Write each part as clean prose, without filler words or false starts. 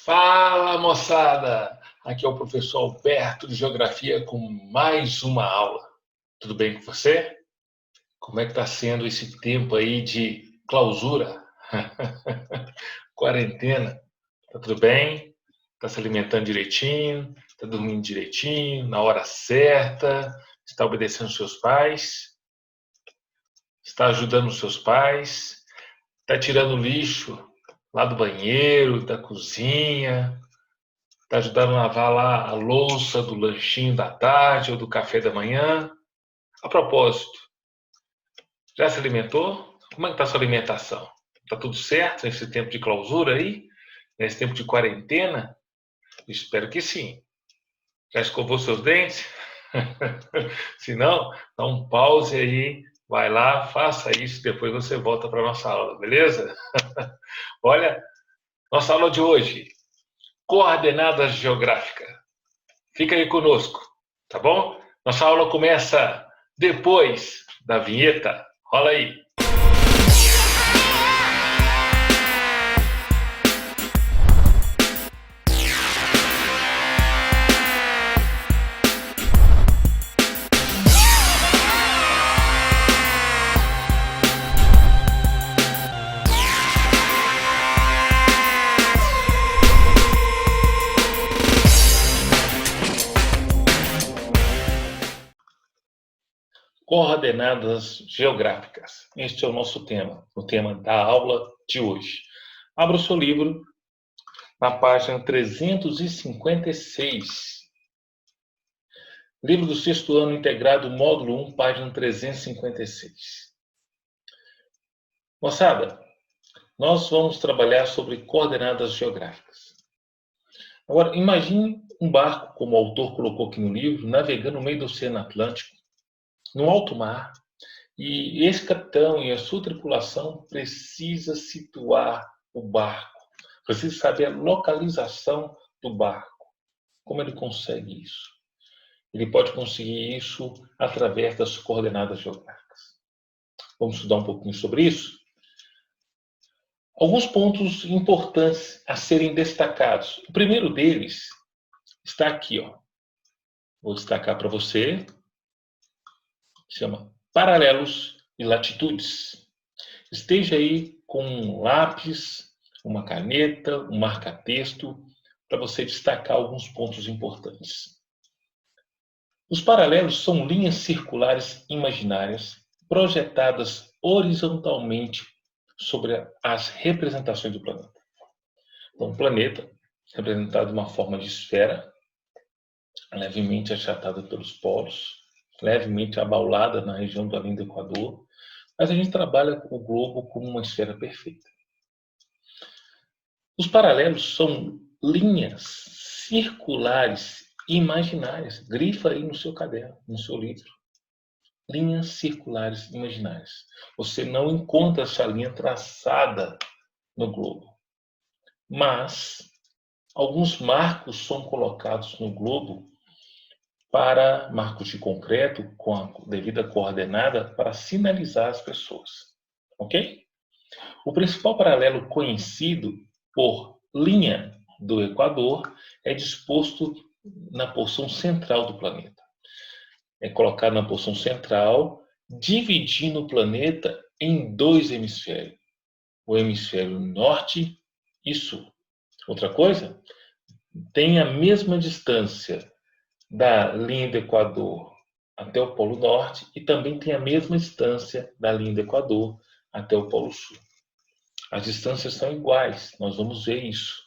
Fala, moçada! Aqui é o professor Alberto de Geografia com mais uma aula. Tudo bem com você? Como é que está sendo esse tempo aí de clausura? Quarentena? Tá tudo bem? Está se alimentando direitinho? Está dormindo direitinho? Na hora certa? Está obedecendo seus pais? Está ajudando os seus pais? Está tirando o lixo lá do banheiro, da cozinha? Está ajudando a lavar lá a louça do lanchinho da tarde ou do café da manhã? A propósito, já se alimentou? Como é que está a sua alimentação? Está tudo certo nesse tempo de clausura aí? Nesse tempo de quarentena? Espero que sim. Já escovou seus dentes? Se não, dá um pause aí, vai lá, faça isso, depois você volta para a nossa aula, beleza? Olha, nossa aula de hoje, coordenadas geográficas. Fica aí conosco, tá bom? Nossa aula começa depois da vinheta. Rola aí. Coordenadas geográficas. Este é o nosso tema, o tema da aula de hoje. Abra o seu livro na página 356. Livro do sexto ano integrado, módulo 1, página 356. Moçada, nós vamos trabalhar sobre coordenadas geográficas. Agora, imagine um barco, como o autor colocou aqui no livro, navegando no meio do Oceano Atlântico, no alto mar, e esse capitão e a sua tripulação precisa situar o barco, precisa saber a localização do barco. Como ele consegue isso? Ele pode conseguir isso através das coordenadas geográficas. Vamos estudar um pouquinho sobre isso? Alguns pontos importantes a serem destacados. O primeiro deles está aqui, ó. Vou destacar para você. Chama paralelos e latitudes. Esteja aí com um lápis, uma caneta, um marca-texto, para você destacar alguns pontos importantes. Os paralelos são linhas circulares imaginárias projetadas horizontalmente sobre as representações do planeta. Então, o planeta, representado de uma forma de esfera, levemente achatada pelos polos, levemente abaulada na região da linha do Equador, mas a gente trabalha o globo como uma esfera perfeita. Os paralelos são linhas circulares imaginárias. Grifa aí no seu caderno, no seu livro. Linhas circulares imaginárias. Você não encontra essa linha traçada no globo. Mas alguns marcos são colocados no globo para marcos de concreto com a devida coordenada para sinalizar as pessoas. Ok? O principal paralelo conhecido por linha do Equador é disposto na porção central do planeta. É colocado na porção central, dividindo o planeta em dois hemisférios. O hemisfério norte e sul. Outra coisa, tem a mesma distância da linha do Equador até o Polo Norte e também tem a mesma distância da linha do Equador até o Polo Sul. As distâncias são iguais, nós vamos ver isso.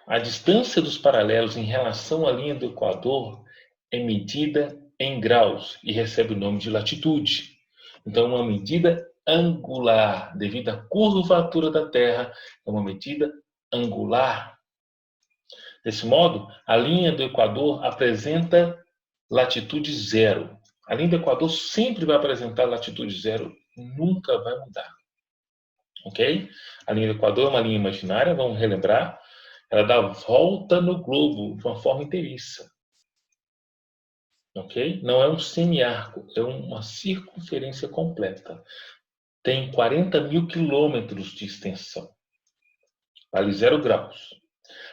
A distância dos paralelos em relação à linha do Equador é medida em graus e recebe o nome de latitude. Então, uma medida angular, devido à curvatura da Terra, é uma medida angular. Desse modo, a linha do Equador apresenta latitude zero. A linha do Equador sempre vai apresentar latitude zero, nunca vai mudar. Ok? A linha do Equador é uma linha imaginária, vamos relembrar. Ela dá volta no globo de uma forma inteiriça. Ok? Não é um semiarco, é uma circunferência completa. Tem 40 mil quilômetros de extensão. vale 0 graus.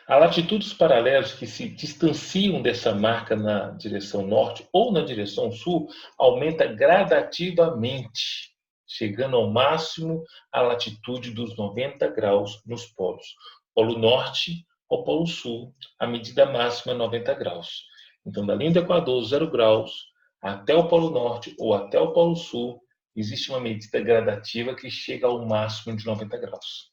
A latitudes paralelas que se distanciam dessa marca na direção norte ou na direção sul aumenta gradativamente, chegando ao máximo à latitude dos 90 graus nos polos. Polo norte ou polo sul, a medida máxima é 90 graus. Então, da linha do Equador, 0 graus, até o polo norte ou até o polo sul, existe uma medida gradativa que chega ao máximo de 90 graus.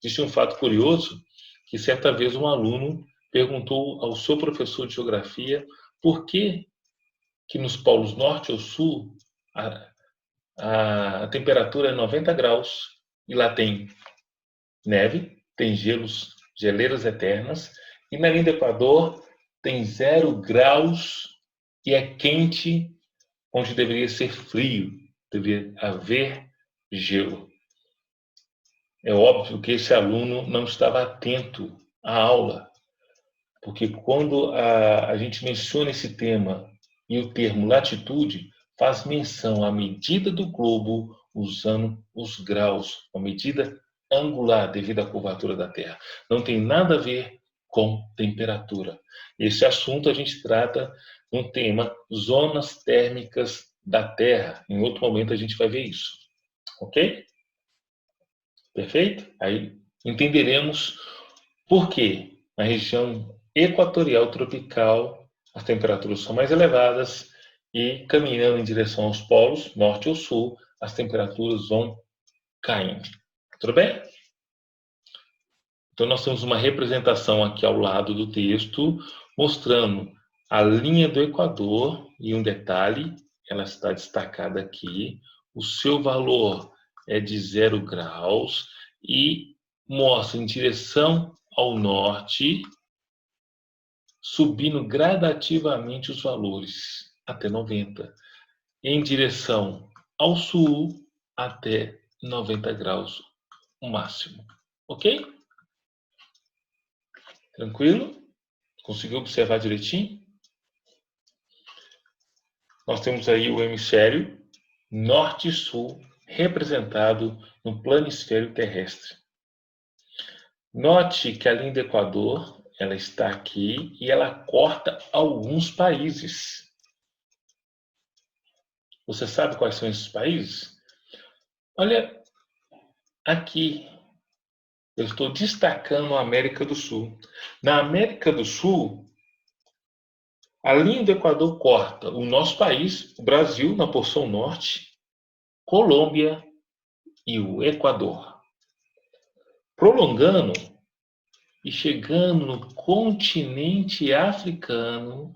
Existe um fato curioso, que certa vez um aluno perguntou ao seu professor de geografia por que nos polos norte ou sul a temperatura é 90 graus e lá tem neve, tem geleiras eternas, e na linha do Equador tem 0 graus e é quente onde deveria ser frio, deveria haver gelo. É óbvio que esse aluno não estava atento à aula, porque quando a gente menciona esse tema e o termo latitude, faz menção à medida do globo usando os graus, uma medida angular devido à curvatura da Terra. Não tem nada a ver com temperatura. Esse assunto a gente trata no tema zonas térmicas da Terra. Em outro momento a gente vai ver isso. Ok? Perfeito? Aí entenderemos por que na região equatorial tropical as temperaturas são mais elevadas e caminhando em direção aos polos, norte ou sul, as temperaturas vão caindo. Tudo bem? Então nós temos uma representação aqui ao lado do texto mostrando a linha do Equador e um detalhe, ela está destacada aqui, o seu valor é de 0 graus e mostra em direção ao norte, subindo gradativamente os valores até 90, em direção ao sul até 90 graus o máximo. Ok? Tranquilo? Conseguiu observar direitinho? Nós temos aí o hemisfério norte e sul representado no planisfério terrestre. Note que a linha do Equador, ela está aqui e ela corta alguns países. Você sabe quais são esses países? Olha, aqui eu estou destacando a América do Sul. Na América do Sul, a linha do Equador corta o nosso país, o Brasil, na porção norte, Colômbia e o Equador. Prolongando e chegando no continente africano,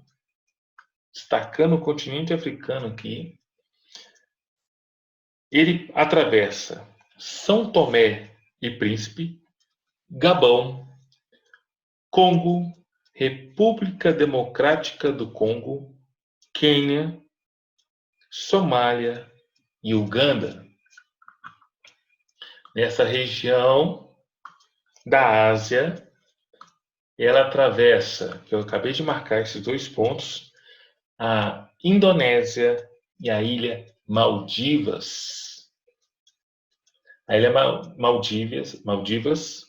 destacando o continente africano aqui, ele atravessa São Tomé e Príncipe, Gabão, Congo, República Democrática do Congo, Quênia, Somália e Uganda. Nessa região da Ásia, ela atravessa, que eu acabei de marcar esses 2 pontos, a Indonésia e a ilha Maldivas. A ilha Maldivas,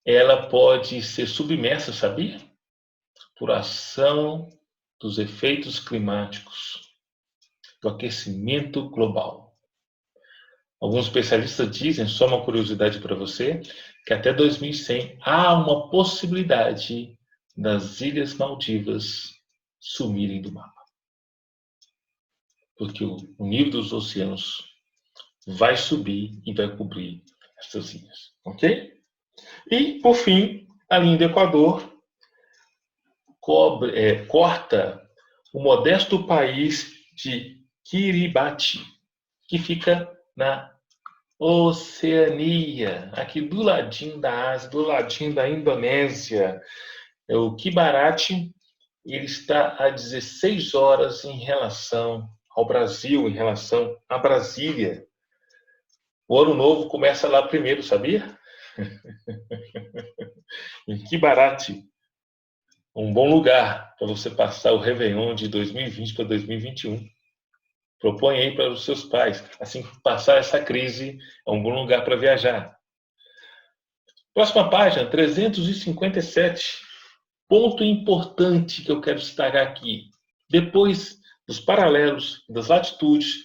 ela pode ser submersa, sabia? Por ação dos efeitos climáticos, do aquecimento global. Alguns especialistas dizem, só uma curiosidade para você, que até 2100 há uma possibilidade das Ilhas Maldivas sumirem do mapa. Porque o nível dos oceanos vai subir e vai cobrir essas ilhas. Ok? E, por fim, a linha do Equador corta o modesto país de Kiribati, que fica na Oceania, aqui do ladinho da Ásia, do ladinho da Indonésia. O Kibarati, ele está a 16 horas em relação ao Brasil, em relação a Brasília. O ano novo começa lá primeiro, sabia? Em Kibarati. Um bom lugar para você passar o Réveillon de 2020 para 2021. Propõe aí para os seus pais. Assim que passar essa crise, é um bom lugar para viajar. Próxima página, 357. Ponto importante que eu quero destacar aqui. Depois dos paralelos e das latitudes,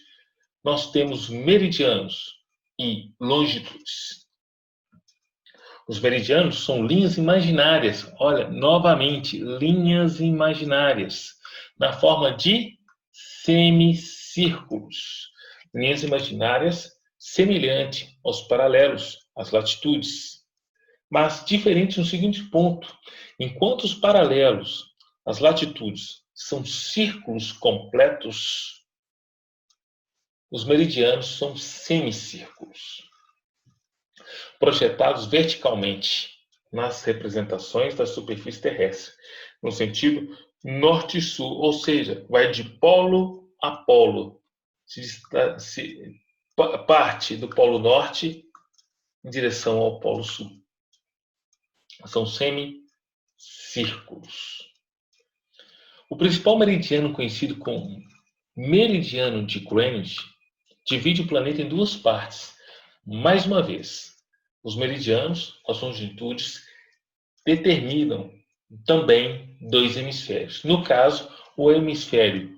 nós temos meridianos e longitudes. Os meridianos são linhas imaginárias. Olha, novamente, linhas imaginárias, na forma de semicírculos. Linhas imaginárias semelhantes aos paralelos, às latitudes, mas diferentes no seguinte ponto: enquanto os paralelos, as latitudes, são círculos completos, os meridianos são semicírculos, projetados verticalmente nas representações da superfície terrestre, no sentido norte e sul, ou seja, vai de polo a polo, parte do polo norte em direção ao polo sul. São semicírculos. O principal meridiano, conhecido como meridiano de Greenwich, divide o planeta em duas partes. Mais uma vez, os meridianos, as longitudes, determinam também dois hemisférios. No caso, o hemisfério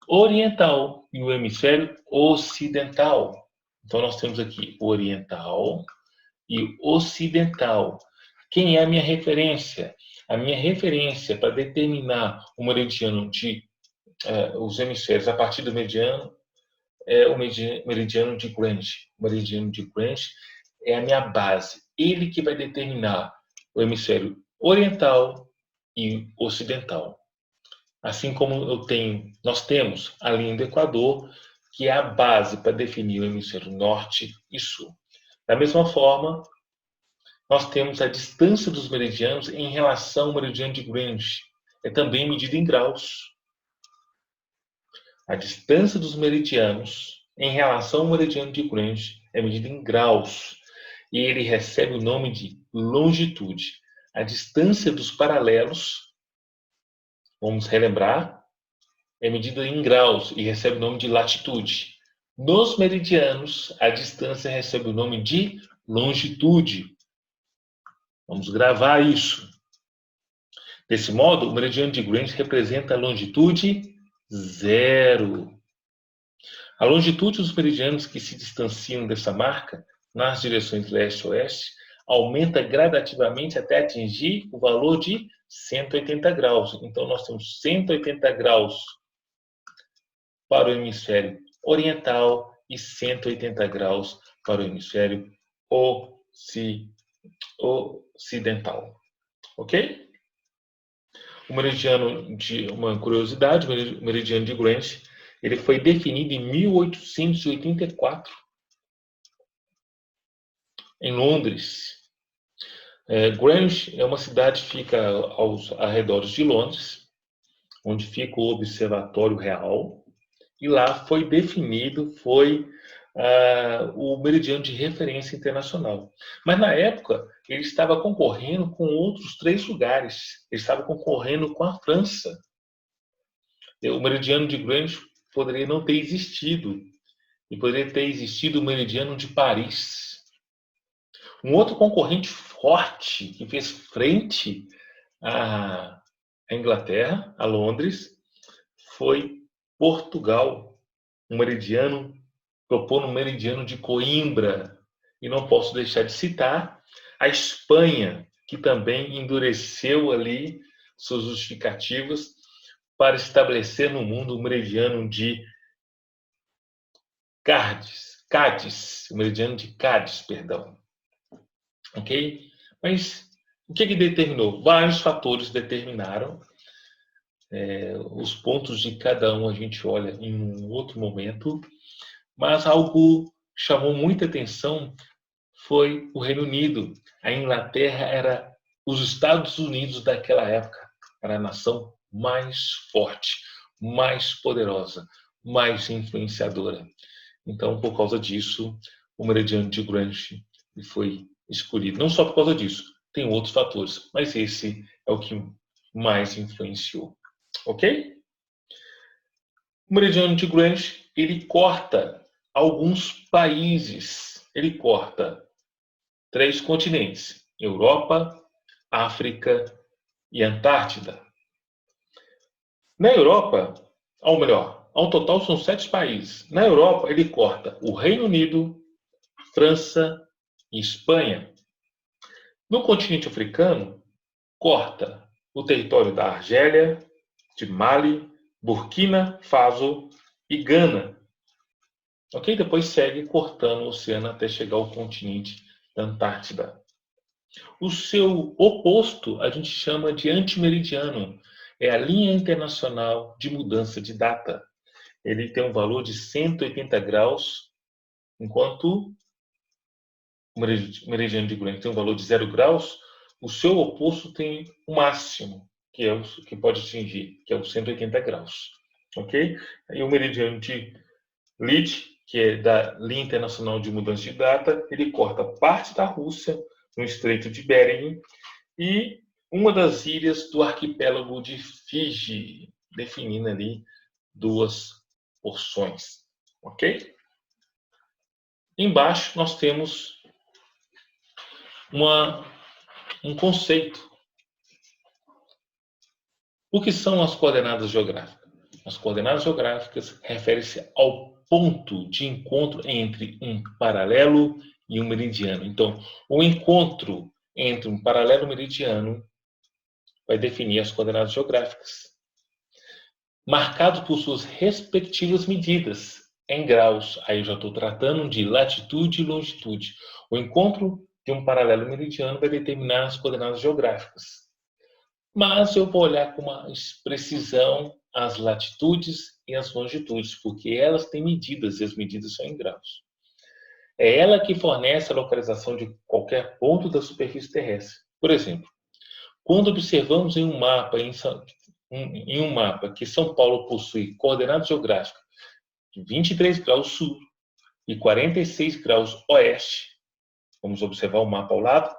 oriental e o hemisfério ocidental. Então, nós temos aqui o oriental e o ocidental. Quem é a minha referência? A minha referência para determinar o meridiano os hemisférios a partir do meridiano é o meridiano de Greenwich. O meridiano de Greenwich é a minha base. Ele que vai determinar o hemisfério oriental e ocidental. Assim como nós temos a linha do Equador, que é a base para definir o hemisfério norte e sul. Da mesma forma, nós temos a distância dos meridianos em relação ao meridiano de Greenwich. É também medida em graus. A distância dos meridianos em relação ao meridiano de Greenwich é medida em graus. E ele recebe o nome de longitude. A distância dos paralelos, vamos relembrar, é medida em graus e recebe o nome de latitude. Nos meridianos, a distância recebe o nome de longitude. Vamos gravar isso. Desse modo, o meridiano de Greenwich representa a longitude 0. A longitude dos meridianos que se distanciam dessa marca, nas direções leste e oeste, aumenta gradativamente até atingir o valor de 180 graus. Então, nós temos 180 graus para o hemisfério oriental e 180 graus para o hemisfério ocidental. Ok? Uma curiosidade, o meridiano de Greenwich, ele foi definido em 1884 em Londres. Greenwich é uma cidade que fica aos arredores de Londres, onde fica o Observatório Real, e lá foi definido, o meridiano de referência internacional. Mas na época, ele estava concorrendo com outros 3 lugares. Ele estava concorrendo com a França. O meridiano de Greenwich poderia não ter existido. E poderia ter existido o meridiano de Paris. Um outro concorrente forte que fez frente à Inglaterra, a Londres, foi Portugal. Propondo um meridiano de Coimbra. E não posso deixar de citar a Espanha, que também endureceu ali suas justificativas para estabelecer no mundo o meridiano de Cádiz, o meridiano de Cádiz, perdão. Ok? Mas o que determinou? Vários fatores determinaram. Os pontos de cada um a gente olha em um outro momento. Mas algo que chamou muita atenção foi o Reino Unido. A Inglaterra era os Estados Unidos daquela época. Era a nação mais forte, mais poderosa, mais influenciadora. Então, por causa disso, o meridiano de Greenwich foi escolhido. Não só por causa disso, tem outros fatores, mas esse é o que mais influenciou. Ok? O meridiano de Greenwich, ele corta alguns países. Ele corta 3 continentes. Europa, África e Antártida. Na Europa, ou melhor, ao total são 7 países. Na Europa, ele corta o Reino Unido, França e Espanha. No continente africano, corta o território da Argélia, de Mali, Burkina Faso e Gana. Ok? Depois segue cortando o oceano até chegar ao continente da Antártida. O seu oposto a gente chama de antimeridiano. É a linha internacional de mudança de data. Ele tem um valor de 180 graus, enquanto o meridiano de Greenwich tem um valor de 0 graus, o seu oposto tem o máximo, que é o que pode atingir, que é os 180 graus. Ok? E o meridiano de Leach, que é da linha internacional de mudança de data, ele corta parte da Rússia, no Estreito de Bering, e uma das ilhas do arquipélago de Fiji, definindo ali 2 porções. Ok? Embaixo nós temos um conceito. O que são as coordenadas geográficas? As coordenadas geográficas referem-se ao ponto de encontro entre um paralelo e um meridiano. Então, o encontro entre um paralelo e um meridiano vai definir as coordenadas geográficas, marcado por suas respectivas medidas em graus. Aí eu já estou tratando de latitude e longitude. O encontro de um paralelo e meridiano vai determinar as coordenadas geográficas. Mas eu vou olhar com mais precisão as latitudes e as longitudes, porque elas têm medidas e as medidas são em graus. É ela que fornece a localização de qualquer ponto da superfície terrestre. Por exemplo, quando observamos em um mapa que São Paulo possui coordenadas geográficas de 23 graus sul e 46 graus oeste, vamos observar o mapa ao lado,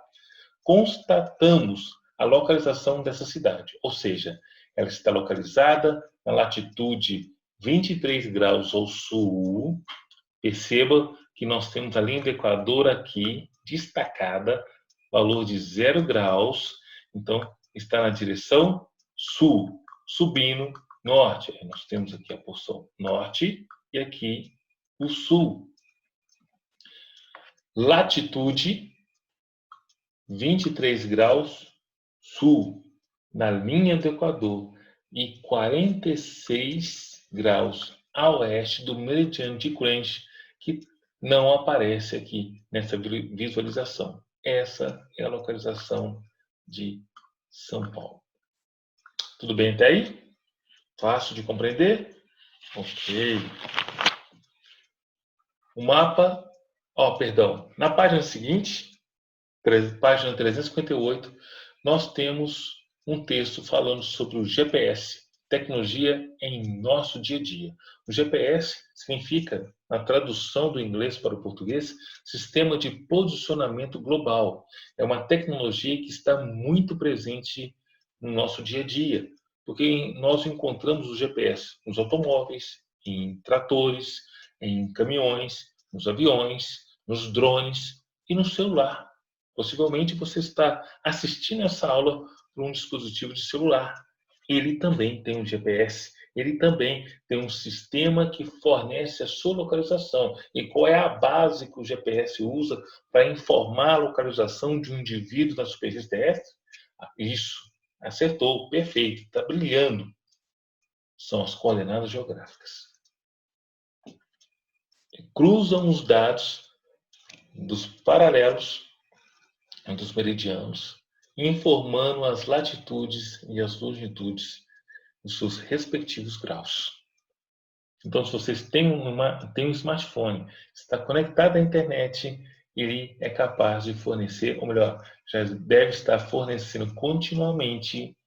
constatamos a localização dessa cidade, ou seja, ela está localizada na latitude 23 graus ao sul. Perceba que nós temos a linha do Equador aqui, destacada, valor de 0 graus, então está na direção sul, subindo norte. Nós temos aqui a porção norte e aqui o sul. Latitude 23 graus sul, na linha do Equador, e 46 graus a oeste do meridiano de Greenwich, que não aparece aqui nessa visualização. Essa é a localização de São Paulo. Tudo bem até aí? Fácil de compreender? Ok. O mapa, na página seguinte, página 358, nós temos um texto falando sobre o GPS, tecnologia em nosso dia a dia. O GPS significa, na tradução do inglês para o português, sistema de posicionamento global. É uma tecnologia que está muito presente no nosso dia a dia, porque nós encontramos o GPS nos automóveis, em tratores, em caminhões, nos aviões, nos drones e no celular. Possivelmente você está assistindo essa aula por um dispositivo de celular. Ele também tem um GPS, ele também tem um sistema que fornece a sua localização. E qual é a base que o GPS usa para informar a localização de um indivíduo na superfície terrestre? Isso, acertou, perfeito, está brilhando. São as coordenadas geográficas. Cruzam os dados dos paralelos dos meridianos, informando as latitudes e as longitudes dos seus respectivos graus. Então, se vocês têm um smartphone, está conectado à internet, ele é capaz de fornecer, ou melhor, já deve estar fornecendo continuamente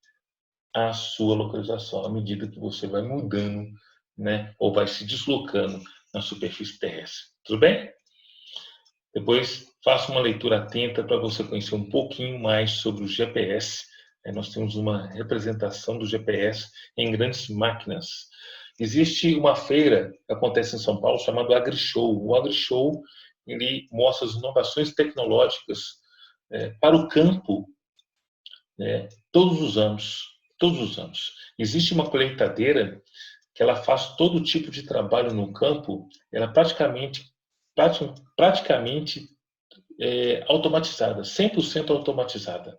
a sua localização à medida que você vai mudando, né, ou vai se deslocando na superfície terrestre. Tudo bem? Depois, faça uma leitura atenta para você conhecer um pouquinho mais sobre o GPS. Nós temos uma representação do GPS em grandes máquinas. Existe uma feira que acontece em São Paulo chamada AgriShow. O AgriShow ele mostra as inovações tecnológicas para o campo, né, todos os anos. Todos os anos. Existe uma colheitadeira que ela faz todo tipo de trabalho no campo, ela praticamente automatizada, 100% automatizada.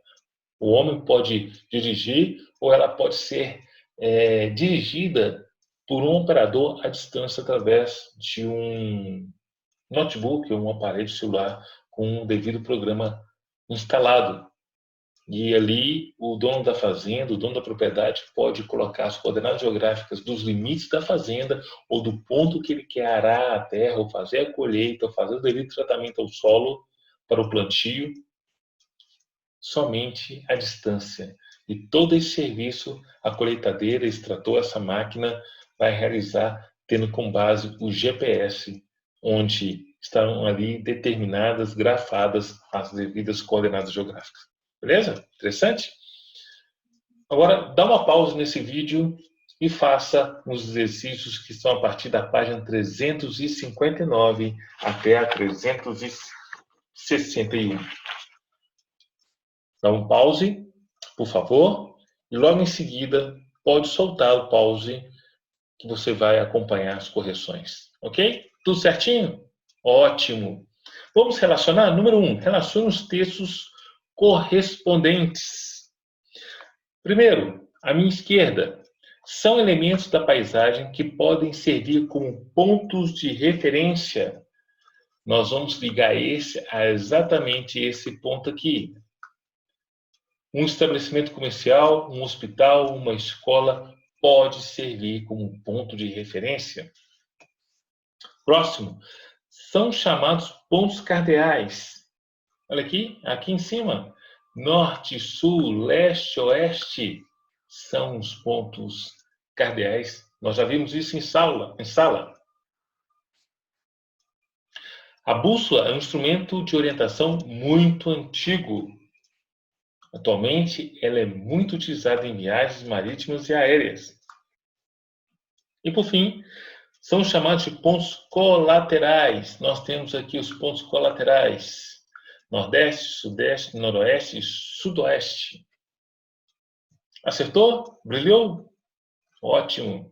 O homem pode dirigir ou ela pode ser dirigida por um operador à distância através de um notebook ou um aparelho celular com um devido programa instalado. E ali o dono da fazenda, o dono da propriedade pode colocar as coordenadas geográficas dos limites da fazenda ou do ponto que ele quer arar a terra, ou fazer a colheita, ou fazer o devido tratamento ao solo para o plantio, somente à distância. E todo esse serviço, a colheitadeira, extrator, essa máquina vai realizar tendo como base o GPS, onde estão ali determinadas, grafadas as devidas coordenadas geográficas. Beleza? Interessante? Agora, dá uma pausa nesse vídeo e faça os exercícios que estão a partir da página 359 até a 361. Dá um pause, por favor, e logo em seguida pode soltar o pause que você vai acompanhar as correções. Ok? Tudo certinho? Ótimo! Vamos relacionar? Número 1. Relacione os textos correspondentes. Primeiro, à minha esquerda, são elementos da paisagem que podem servir como pontos de referência. Nós vamos ligar a exatamente esse ponto aqui. Um estabelecimento comercial, um hospital, uma escola pode servir como ponto de referência. Próximo, são chamados pontos cardeais. Olha aqui em cima. Norte, sul, leste, oeste são os pontos cardeais. Nós já vimos isso em sala. A bússola é um instrumento de orientação muito antigo. Atualmente, ela é muito utilizada em viagens marítimas e aéreas. E, por fim, são chamados de pontos colaterais. Nós temos aqui os pontos colaterais. Nordeste, Sudeste, Noroeste e Sudoeste. Acertou? Brilhou? Ótimo.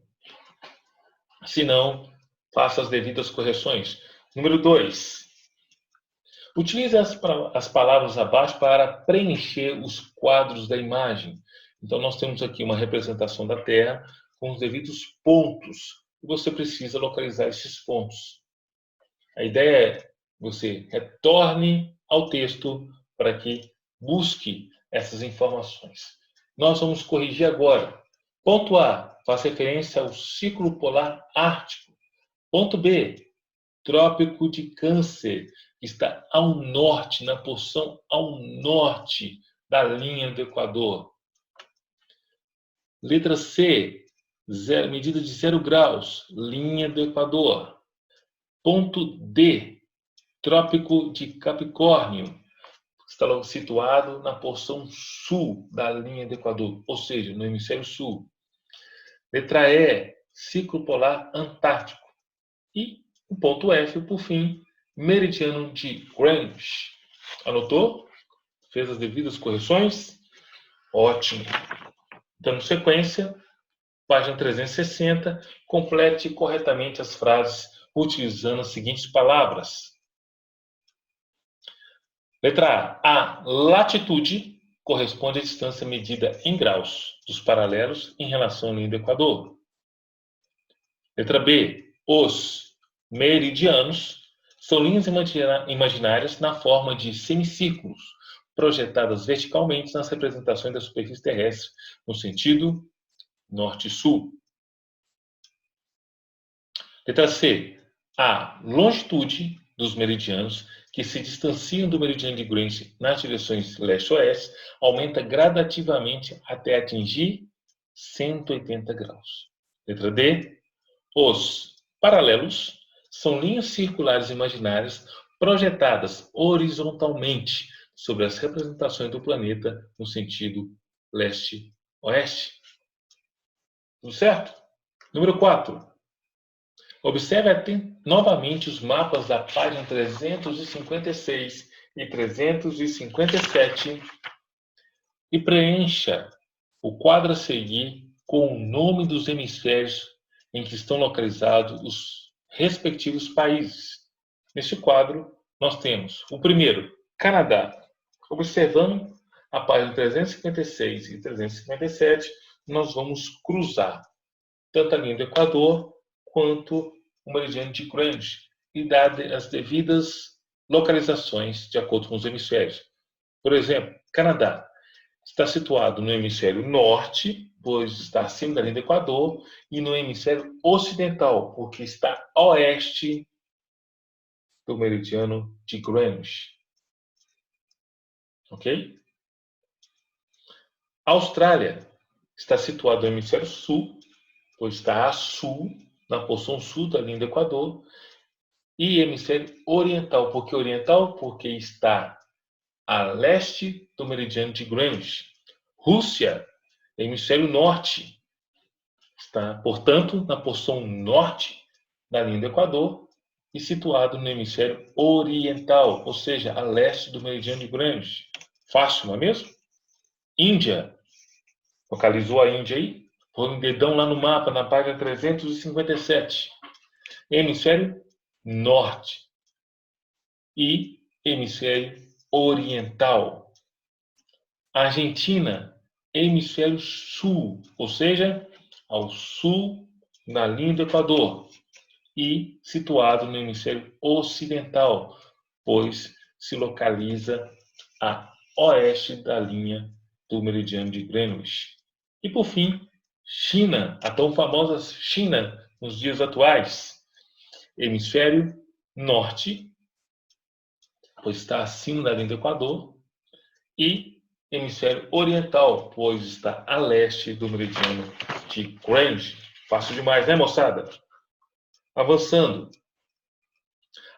Se não, faça as devidas correções. Número 2. Utilize as palavras abaixo para preencher os quadros da imagem. Então, nós temos aqui uma representação da Terra com os devidos pontos. E você precisa localizar esses pontos. A ideia é você retorne ao texto para que busque essas informações. Nós vamos corrigir agora. Ponto A, faz referência ao ciclo polar ártico. Ponto B, Trópico de Câncer, que está ao norte, na porção ao norte da linha do Equador. Letra C, medida de 0 graus, linha do Equador. Ponto D, Trópico de Capricórnio, está situado na porção sul da linha do Equador, ou seja, no hemisfério sul. Letra E, ciclo polar antártico. E o ponto F, por fim, meridiano de Greenwich. Anotou? Fez as devidas correções? Ótimo. Dando sequência, página 360, complete corretamente as frases utilizando as seguintes palavras. Letra A. A latitude corresponde à distância medida em graus dos paralelos em relação à linha do Equador. Letra B. Os meridianos são linhas imaginárias na forma de semicírculos, projetadas verticalmente nas representações da superfície terrestre, no sentido norte-sul. Letra C. A longitude dos meridianos, que se distanciam do meridiano de Greenwich nas direções leste-oeste, aumenta gradativamente até atingir 180 graus. Letra D. Os paralelos são linhas circulares imaginárias projetadas horizontalmente sobre as representações do planeta no sentido leste-oeste. Tudo certo? Número 4. Observe novamente os mapas da página 356 e 357 e preencha o quadro a seguir com o nome dos hemisférios em que estão localizados os respectivos países. Neste quadro, nós temos o primeiro, Canadá. Observando a página 356 e 357, nós vamos cruzar tanto a linha do Equador quanto o meridiano de Greenwich e dar as devidas localizações de acordo com os hemisférios. Por exemplo, Canadá está situado no hemisfério norte, pois está acima da linha do Equador, e no hemisfério ocidental, porque está a oeste do meridiano de Greenwich. Ok? A Austrália está situada no hemisfério sul, pois está a sul, na porção sul da linha do Equador, e hemisfério oriental. Por que oriental? Porque está a leste do meridiano de Greenwich. Rússia, hemisfério norte, está, portanto, na porção norte da linha do Equador e situado no hemisfério oriental, ou seja, a leste do meridiano de Greenwich. Fácil, não é mesmo? Índia. Localizou a Índia aí? Põe um dedão lá no mapa, na página 357. Hemisfério norte e hemisfério oriental. Argentina, hemisfério sul, ou seja, ao sul na linha do Equador e situado no hemisfério ocidental, pois se localiza a oeste da linha do meridiano de Greenwich. E por fim, China, a tão famosa China nos dias atuais, hemisfério norte, pois está acima da linha do Equador, e hemisfério oriental, pois está a leste do meridiano de Greenwich. Fácil demais, né, moçada? Avançando.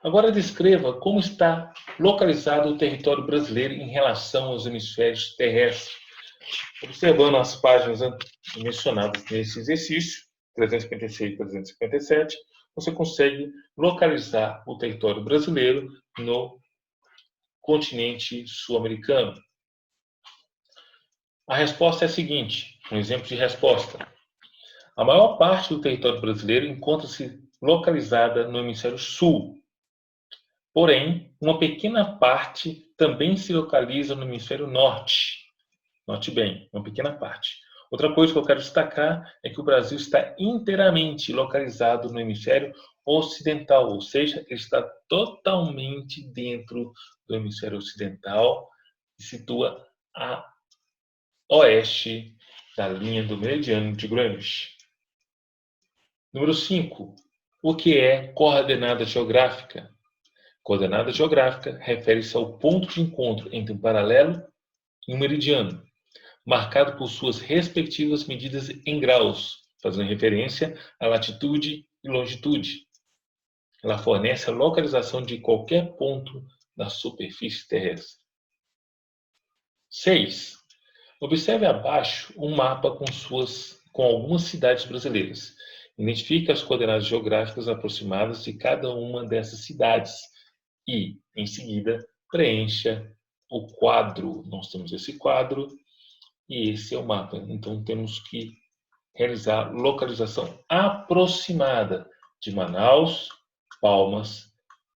Agora descreva como está localizado o território brasileiro em relação aos hemisférios terrestres. Observando as páginas mencionadas nesse exercício, 356 e 357, você consegue localizar o território brasileiro no continente sul-americano. A resposta é a seguinte, um exemplo de resposta. A maior parte do território brasileiro encontra-se localizada no hemisfério sul. Porém, uma pequena parte também se localiza no hemisfério norte. Note bem, uma pequena parte. Outra coisa que eu quero destacar é que o Brasil está inteiramente localizado no hemisfério ocidental, ou seja, ele está totalmente dentro do hemisfério ocidental e situa a oeste da linha do meridiano de Greenwich. Número 5. O que é coordenada geográfica? Coordenada geográfica refere-se ao ponto de encontro entre um paralelo e um meridiano, marcado por suas respectivas medidas em graus, fazendo referência à latitude e longitude. Ela fornece a localização de qualquer ponto da superfície terrestre. 6. Observe abaixo um mapa com algumas cidades brasileiras. Identifique as coordenadas geográficas aproximadas de cada uma dessas cidades e, em seguida, preencha o quadro. Nós temos esse quadro e esse é o mapa. Então, temos que realizar localização aproximada de Manaus, Palmas,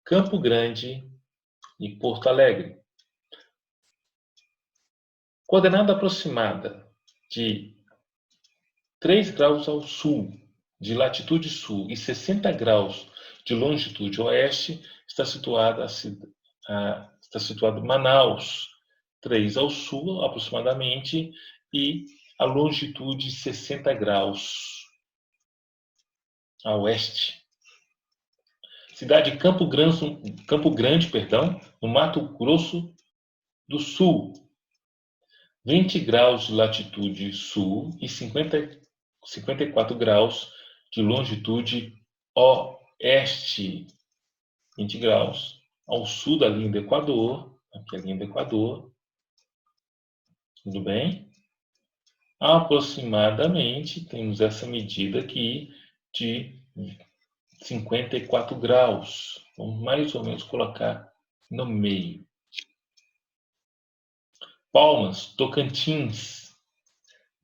Campo Grande e Porto Alegre. Coordenada aproximada de 3 graus ao sul, de latitude sul, e 60 graus de longitude oeste, está situado Manaus, 3 ao sul aproximadamente, e a longitude 60 graus a oeste. Cidade de Campo Grande, no Mato Grosso do Sul, 20 graus de latitude sul e 54 graus de longitude oeste. 20 graus ao sul da linha do Equador. Aqui é a linha do Equador. Tudo bem? Aproximadamente, temos essa medida aqui de 54 graus. Vamos mais ou menos colocar no meio. Palmas, Tocantins,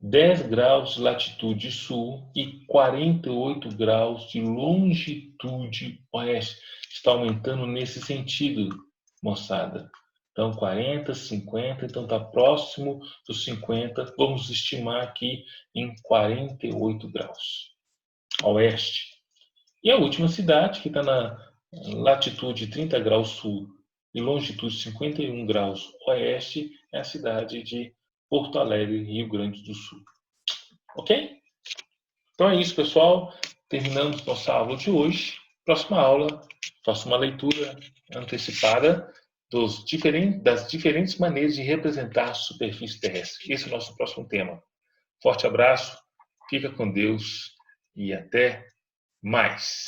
10 graus de latitude sul e 48 graus de longitude oeste. Está aumentando nesse sentido, moçada. Então, 40, 50, então está próximo dos 50. Vamos estimar aqui em 48 graus oeste. E a última cidade, que está na latitude 30 graus sul e longitude 51 graus oeste, é a cidade de Porto Alegre, Rio Grande do Sul. Ok? Então é isso, pessoal. Terminamos nossa aula de hoje. Próxima aula, faço uma leitura antecipada das diferentes maneiras de representar a superfície terrestre. Esse é o nosso próximo tema. Forte abraço, fica com Deus e até mais.